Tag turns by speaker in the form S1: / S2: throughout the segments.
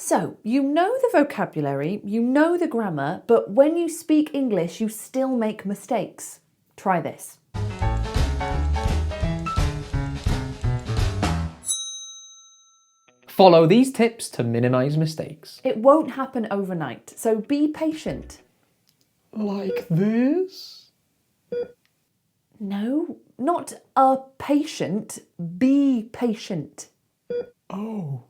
S1: So, you know the vocabulary, you know the grammar, but when you speak English, you still make mistakes. Try this.
S2: Follow these tips to minimize mistakes.
S1: It won't happen overnight, so be patient.
S2: Like this?
S1: No, not a patient, be patient.
S2: Oh.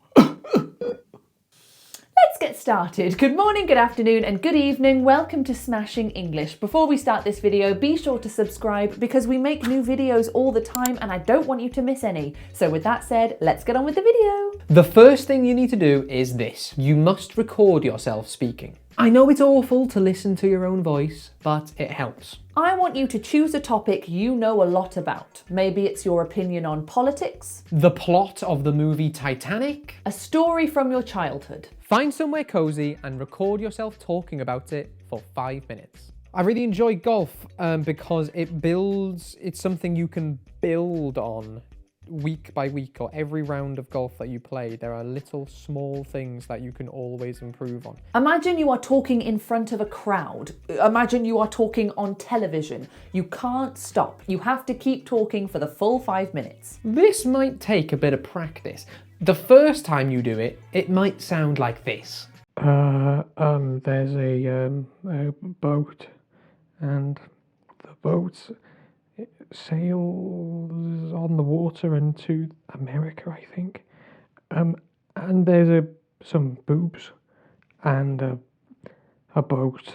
S1: Let's get started. Good morning, good afternoon, and good evening. Welcome to Smashing English. Before we start this video, be sure to subscribe because we make new videos all the time and I don't want you to miss any. So with that said, let's get on with the video.
S2: The first thing you need to do is this. You must record yourself speaking. I know it's awful to listen to your own voice, but it helps.
S1: I want you to choose a topic you know a lot about. Maybe it's your opinion on politics,
S2: The plot of the movie Titanic.
S1: a story from your childhood.
S2: Find somewhere cozy and record yourself talking about it for 5 minutes. I really enjoy golf because it's something you can build on week by week, or every round of golf that you play. There are little small things that you can always improve on.
S1: Imagine you are talking in front of a crowd. Imagine you are talking on television. You can't stop. You have to keep talking for the full 5 minutes.
S2: This might take a bit of practice. The first time you do it, it might sound like this. There's a boat, and the boat sails on the water into America, I think. And there's some boobs, and a boat,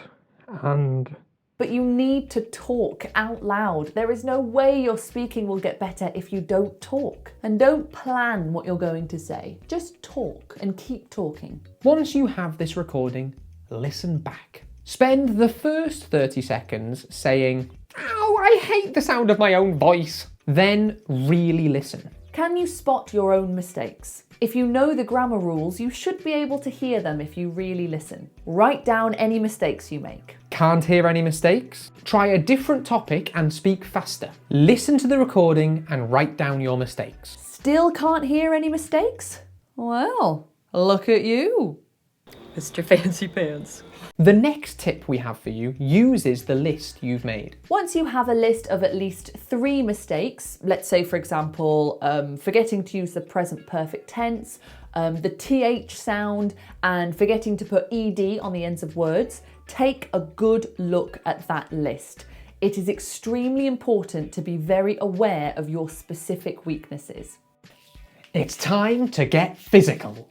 S2: and...
S1: But you need to talk out loud. There is no way your speaking will get better if you don't talk. And don't plan what you're going to say. Just talk and keep talking.
S2: Once you have this recording, listen back. Spend the first 30 seconds saying, "Ow, I hate the sound of my own voice." Then really listen.
S1: Can you spot your own mistakes? If you know the grammar rules, you should be able to hear them if you really listen. Write down any mistakes you make.
S2: Can't hear any mistakes? Try a different topic and speak faster. Listen to the recording and write down your mistakes.
S1: Still can't hear any mistakes? Well, look at you.
S3: Mr. Fancy Pants.
S2: The next tip we have for you uses the list you've made.
S1: Once you have a list of at least 3 mistakes, let's say for example, forgetting to use the present perfect tense, the TH sound, and forgetting to put ED on the ends of words, take a good look at that list. It is extremely important to be very aware of your specific weaknesses.
S2: It's time to get physical.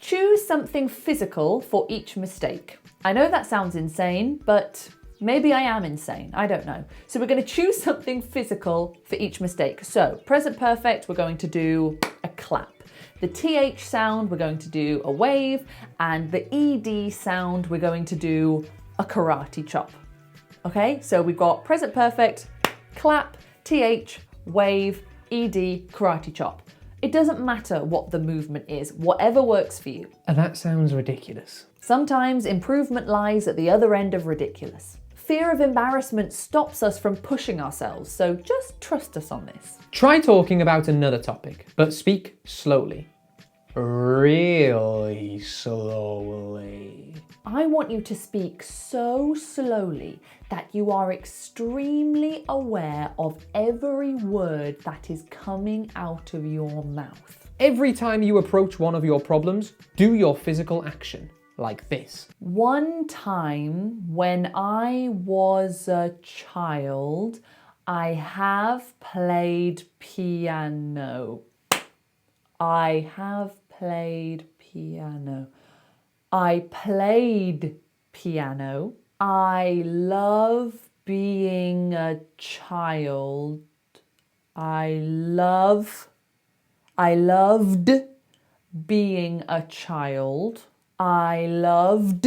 S1: Choose something physical for each mistake. I know that sounds insane, but maybe I am insane. I don't know. So we're going to choose something physical for each mistake. So present perfect, we're going to do a clap. The TH sound, we're going to do a wave. And the ED sound, we're going to do a karate chop. Okay, so we've got present perfect, clap, TH, wave, ED, karate chop. It doesn't matter what the movement is, whatever works for you.
S2: And that sounds ridiculous.
S1: Sometimes improvement lies at the other end of ridiculous. Fear of embarrassment stops us from pushing ourselves, so just trust us on this.
S2: Try talking about another topic, but speak slowly. Really slowly.
S1: I want you to speak so slowly that you are extremely aware of every word that is coming out of your mouth.
S2: Every time you approach one of your problems, do your physical action, like this.
S1: One time when I was a child, I have played piano. I have played piano. I played piano. I love being a child. I loved being a child. I loved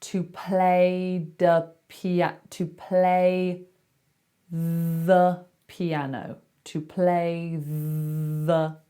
S1: to play the piano. To play the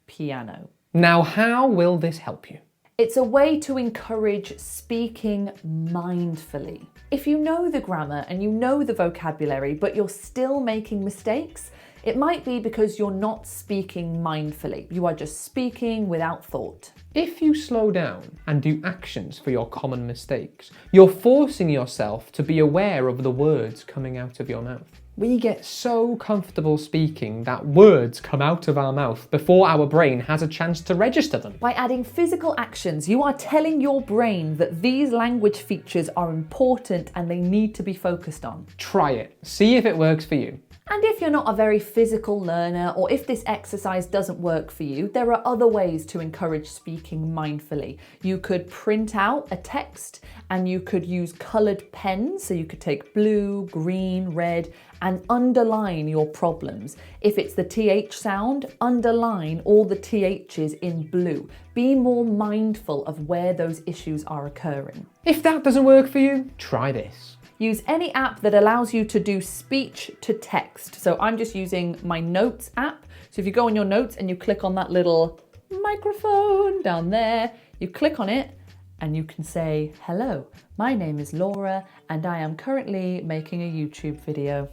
S1: piano.
S2: Now, how will this help you?
S1: It's a way to encourage speaking mindfully. If you know the grammar and you know the vocabulary, but you're still making mistakes, It might be because you're not speaking mindfully. You are just speaking without thought.
S2: If you slow down and do actions for your common mistakes, you're forcing yourself to be aware of the words coming out of your mouth. We get so comfortable speaking that words come out of our mouth before our brain has a chance to register them.
S1: By adding physical actions, you are telling your brain that these language features are important and they need to be focused on.
S2: Try it. See if it works for you.
S1: And if you're not a very physical learner, or if this exercise doesn't work for you, there are other ways to encourage speaking mindfully. You could print out a text and you could use coloured pens. So you could take blue, green, red, and underline your problems. If it's the TH sound, underline all the THs in blue. Be more mindful of where those issues are occurring.
S2: If that doesn't work for you, try this.
S1: Use any app that allows you to do speech to text. So I'm just using my Notes app. So if you go on your notes and you click on that little microphone down there, you click on it and you can say, hello, my name is Laura and I am currently making a YouTube video.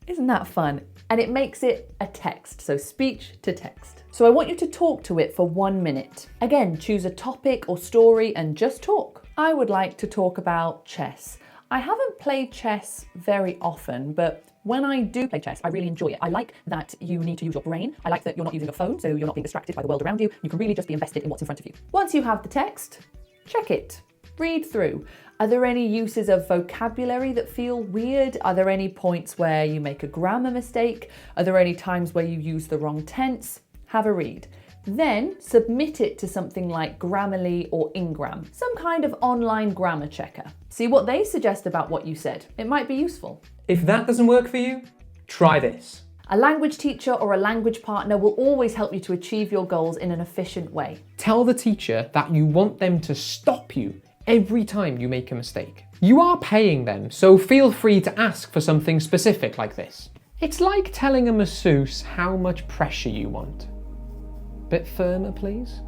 S1: Isn't that fun? And it makes it a text, so speech to text. So I want you to talk to it for 1 minute. Again, choose a topic or story and just talk. I would like to talk about chess. I haven't played chess very often, but when I do play chess, I really enjoy it. I like that you need to use your brain. I like that you're not using a phone, so you're not being distracted by the world around you. You can really just be invested in what's in front of you. Once you have the text, check it. Read through. Are there any uses of vocabulary that feel weird? Are there any points where you make a grammar mistake? Are there any times where you use the wrong tense? Have a read. Then submit it to something like Grammarly or Ingram, some kind of online grammar checker. See what they suggest about what you said. It might be useful.
S2: If that doesn't work for you, try this.
S1: A language teacher or a language partner will always help you to achieve your goals in an efficient way.
S2: Tell the teacher that you want them to stop you every time you make a mistake. You are paying them, so feel free to ask for something specific like this. It's like telling a masseuse how much pressure you want. Bit firmer, please.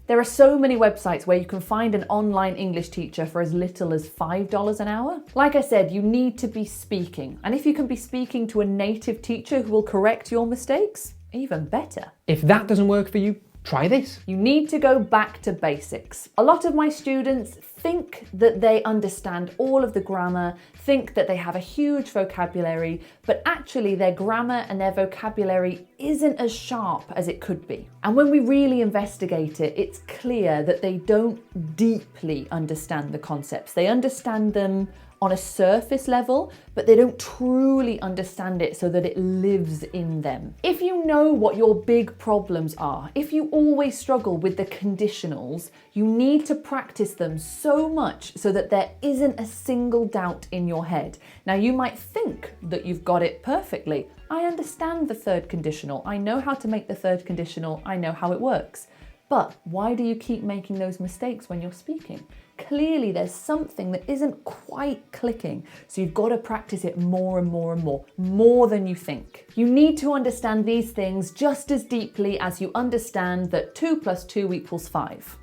S1: There are so many websites where you can find an online English teacher for as little as $5 an hour. Like I said, you need to be speaking. And if you can be speaking to a native teacher who will correct your mistakes, even better.
S2: If that doesn't work for you, try this.
S1: You need to go back to basics. A lot of my students think that they understand all of the grammar, think that they have a huge vocabulary, but actually their grammar and their vocabulary isn't as sharp as it could be. And when we really investigate it, it's clear that they don't deeply understand the concepts. They understand them on a surface level, but they don't truly understand it so that it lives in them. If you know what your big problems are, if you always struggle with the conditionals, you need to practice them so much so that there isn't a single doubt in your head. Now, you might think that you've got it perfectly. I understand the third conditional. I know how to make the third conditional. I know how it works. But why do you keep making those mistakes when you're speaking? Clearly there's something that isn't quite clicking, so you've got to practice it more and more and more than you think. You need to understand these things just as deeply as you understand that 2 + 2 = 5.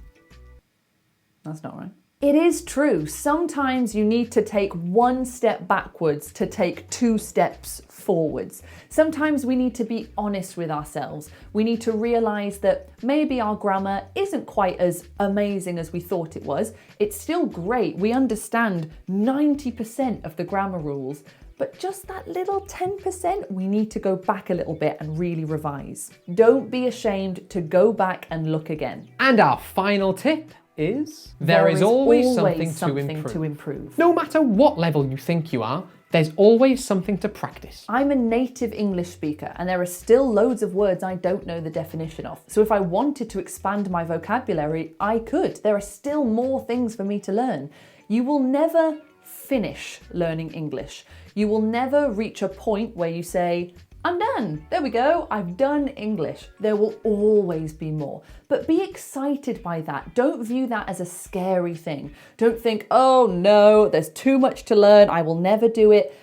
S1: That's not right. It is true, sometimes you need to take 1 step backwards to take 2 steps forwards. Sometimes we need to be honest with ourselves. We need to realise that maybe our grammar isn't quite as amazing as we thought it was. It's still great, we understand 90% of the grammar rules, but just that little 10%, we need to go back a little bit and really revise. Don't be ashamed to go back and look again.
S2: And our final tip is there is always something to improve. No matter what level you think you are, there's always something to practice.
S1: I'm a native English speaker and there are still loads of words I don't know the definition of. So if I wanted to expand my vocabulary, I could. There are still more things for me to learn. You will never finish learning English. You will never reach a point where you say, I'm done. There we go. I've done English. There will always be more. But be excited by that. Don't view that as a scary thing. Don't think, oh no, there's too much to learn. I will never do it.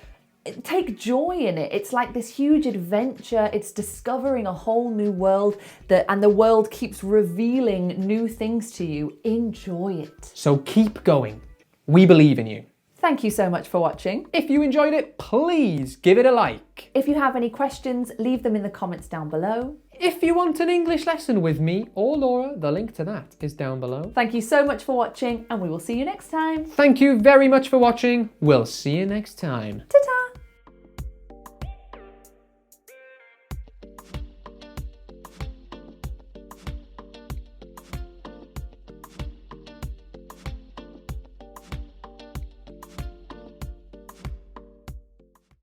S1: Take joy in it. It's like this huge adventure. It's discovering a whole new world and the world keeps revealing new things to you. Enjoy it.
S2: So keep going. We believe in you.
S1: Thank you so much for watching.
S2: If you enjoyed it, please give it a like.
S1: If you have any questions, leave them in the comments down below.
S2: If you want an English lesson with me or Laura, the link to that is down below.
S1: Thank you so much for watching, and we will see you next time.
S2: Thank you very much for watching. We'll see you next time.
S1: Ta-ta!